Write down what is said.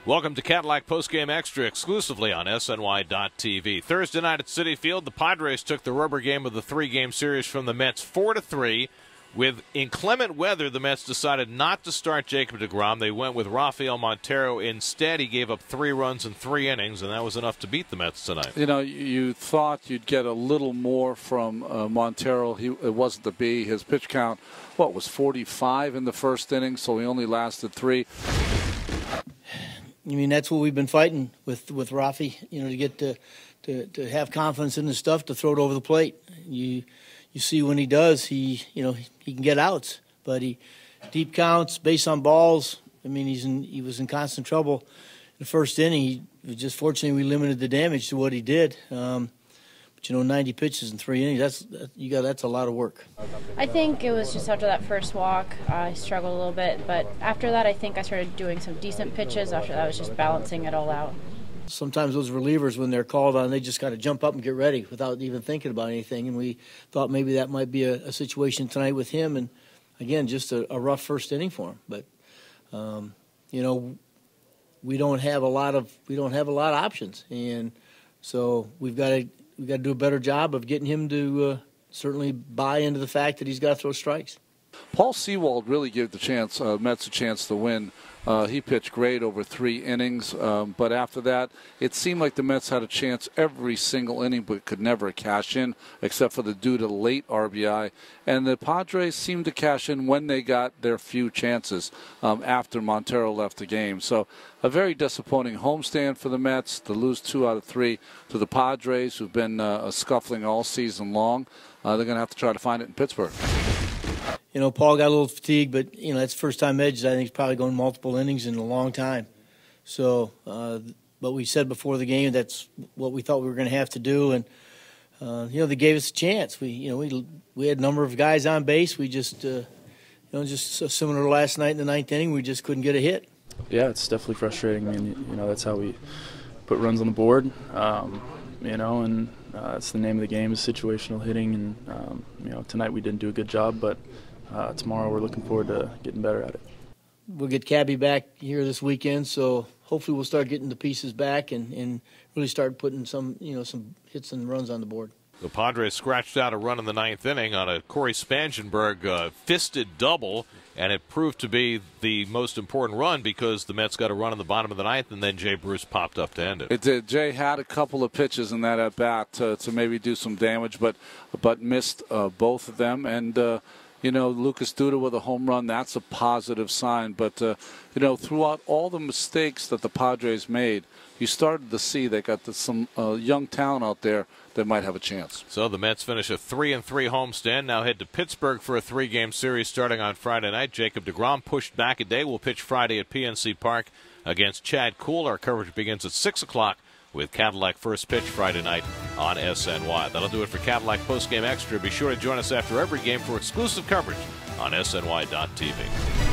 Welcome to Cadillac Post Game Extra, exclusively on SNY.TV. Thursday night at Citi Field, the Padres took the rubber game of the three-game series from the Mets 4-3. With inclement weather, the Mets decided not to start Jacob deGrom. They went with Rafael Montero instead. He gave up 3 runs in 3 innings, and that was enough to beat the Mets tonight. You know, you thought you'd get a little more from Montero. It wasn't to be. His pitch count, was 45 in the first inning, so he only lasted 3. I mean, that's what we've been fighting with Rafi, to get to have confidence in his stuff, to throw it over the plate. You see when he does, he can get outs, but deep counts, base on balls. I mean, he was in constant trouble in the first inning. Fortunately, we limited the damage to what he did. But 90 pitches in 3 innings, that's a lot of work. I think it was just after that first walk, I struggled a little bit. But after that, I think I started doing some decent pitches. After that, I was just balancing it all out. Sometimes those relievers, when they're called on, they just got to jump up and get ready without even thinking about anything. And we thought maybe that might be a situation tonight with him. And again, just a rough first inning for him. But we don't have a lot of options, and so we've got to do a better job of getting him to certainly buy into the fact that he's got to throw strikes. Paul Sewald really gave the Mets a chance to win. He pitched great over 3 innings, but after that, it seemed like the Mets had a chance every single inning, but could never cash in, except for the due to late RBI. And the Padres seemed to cash in when they got their few chances after Montero left the game. So a very disappointing homestand for the Mets to lose 2 out of 3 to the Padres, who've been scuffling all season long. They're going to have to try to find it in Pittsburgh. Paul got a little fatigued, but, that's first-time edges. I think he's probably going multiple innings in a long time. So, but we said before the game that's what we thought we were going to have to do. And, they gave us a chance. We had a number of guys on base. We just similar to last night in the 9th inning, we just couldn't get a hit. Yeah, it's definitely frustrating. I mean, that's how we put runs on the board, and that's the name of the game is situational hitting. And, tonight we didn't do a good job, but tomorrow we're looking forward to getting better at it. We'll get Cabby back here this weekend, so hopefully we'll start getting the pieces back and really start putting some hits and runs on the board. The Padres scratched out a run in the 9th inning on a Corey Spangenberg fisted double, and it proved to be the most important run because the Mets got a run in the bottom of the 9th, and then Jay Bruce popped up to end it. It did. Jay had a couple of pitches in that at-bat to maybe do some damage, but missed both of them. And, Lucas Duda with a home run, that's a positive sign. But, throughout all the mistakes that the Padres made, you started to see they got some young talent out there that might have a chance. So the Mets finish a 3-3 homestand. Now head to Pittsburgh for a 3-game series starting on Friday night. Jacob deGrom pushed back a day. Will pitch Friday at PNC Park against Chad Kuhl. Our coverage begins at 6 o'clock with Cadillac first pitch Friday night on SNY. That'll do it for Cadillac Post Game Extra. Be sure to join us after every game for exclusive coverage on SNY.TV.